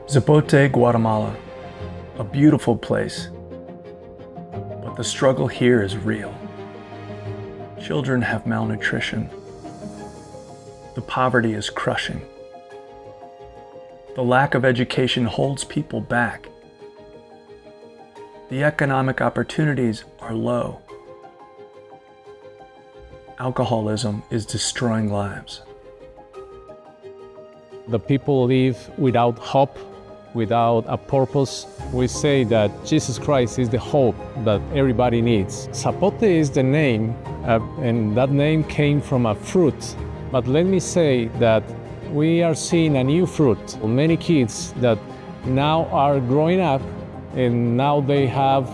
Zapote, Guatemala, a beautiful place, but the struggle here is real. Children have malnutrition. The poverty is crushing. The lack of education holds people back. The economic opportunities are low. Alcoholism is destroying lives. The people live without hope, without a purpose. We say that Jesus Christ is the hope that everybody needs. Zapote is the name, and that name came from a fruit. But let me say that we are seeing a new fruit. Many kids that now are growing up and now they have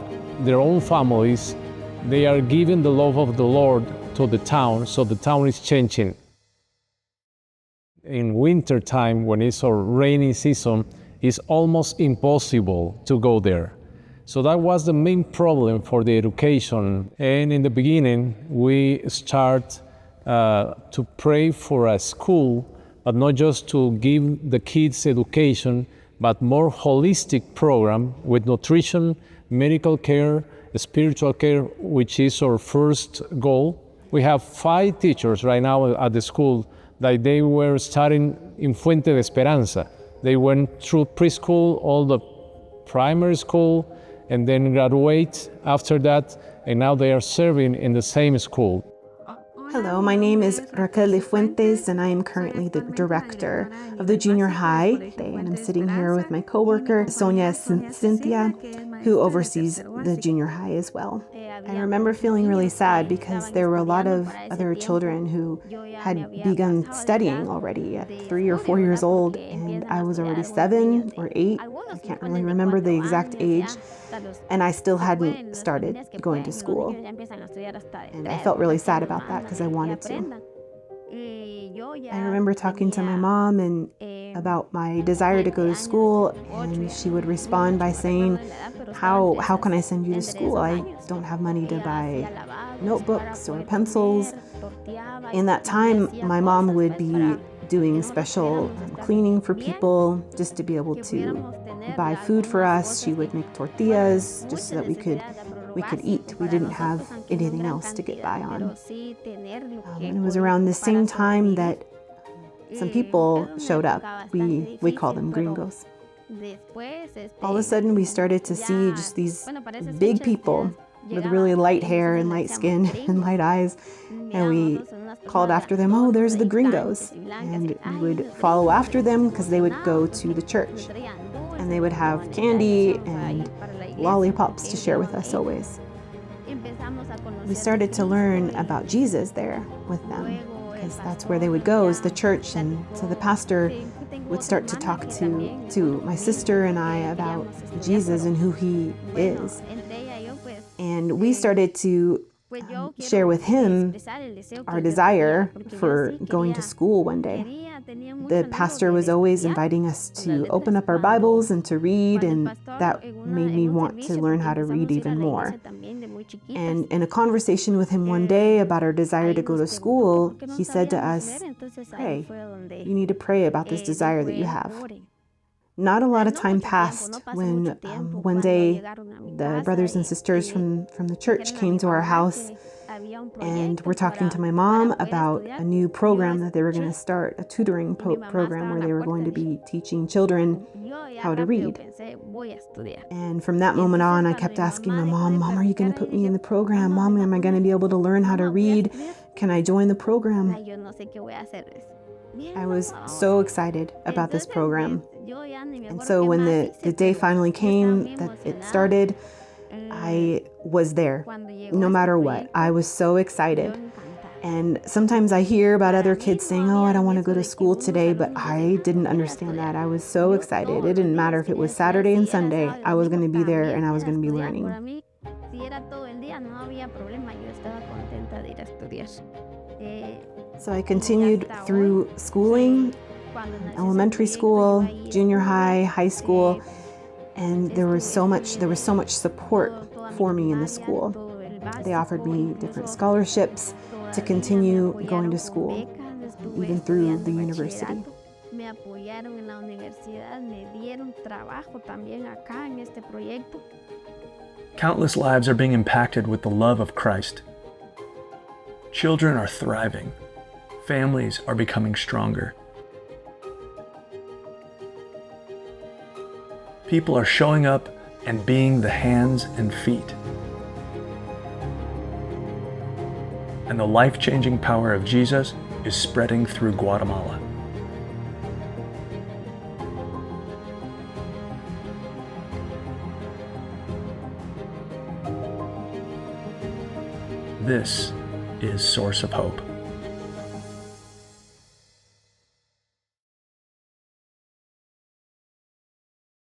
their own families. They are giving the love of the Lord to the town, so the town is changing. In winter time, when it's a rainy season, it's almost impossible to go there. So that was the main problem for the education. And in the beginning, we start to pray for a school, but not just to give the kids education, but more holistic program with nutrition, medical care, spiritual care, which is our first goal. We have 5 teachers right now at the school that they were studying in Fuente de Esperanza. They went through preschool, all the primary school, and then graduate after that, and now they are serving in the same school. Hello, my name is Raquel de Fuentes, and I am currently the director of the junior high. And I'm sitting here with my coworker, Sonia Cynthia, who oversees the junior high as well. I remember feeling really sad because there were a lot of other children who had begun studying already at 3 or 4 years old, and I was already 7 or 8. I can't really remember the exact age, and I still hadn't started going to school. And I felt really sad about that because I wanted to. I remember talking to my mom and about my desire to go to school, and she would respond by saying, how can I send you to school? I don't have money to buy notebooks or pencils. In that time, my mom would be doing special cleaning for people just to be able to buy food for us. She would make tortillas just so that we could eat. We didn't have anything else to get by on. It was around the same time that some people showed up. We call them gringos. All of a sudden, we started to see just these big people with really light hair and light skin and light eyes. And we called after them, oh, there's the gringos. And we would follow after them because they would go to the church. And they would have candy and lollipops to share with us always. We started to learn about Jesus there with them, because that's where they would go, is the church. And so the pastor would start to talk to my sister and I about Jesus and who he is. And we started to share with him our desire for going to school one day. The pastor was always inviting us to open up our Bibles and to read, and that made me want to learn how to read even more. And in a conversation with him one day about our desire to go to school, he said to us, pray. You need to pray about this desire that you have. Not a lot of time passed when one day the brothers and sisters from the church came to our house and were talking to my mom about a new program that they were going to start, a tutoring program where they were going to be teaching children how to read. And from that moment on, I kept asking my mom, are you going to put me in the program? Mom, am I going to be able to learn how to read? Can I join the program? I was so excited about this program. And so when the day finally came that it started, I was there, no matter what. I was so excited. And sometimes I hear about other kids saying, oh, I don't want to go to school today, but I didn't understand that. I was so excited. It didn't matter if it was Saturday and Sunday. I was going to be there and I was going to be learning. So I continued through schooling, elementary school, junior high, high school, and there was so much support for me in the school. They offered me different scholarships to continue going to school, even through the university. me apoyaron en la universidad, me dieron trabajo también acá en este proyecto. Countless lives are being impacted with the love of Christ. Children are thriving. Families are becoming stronger. People are showing up and being the hands and feet. And the life-changing power of Jesus is spreading through Guatemala. This is Source of Hope.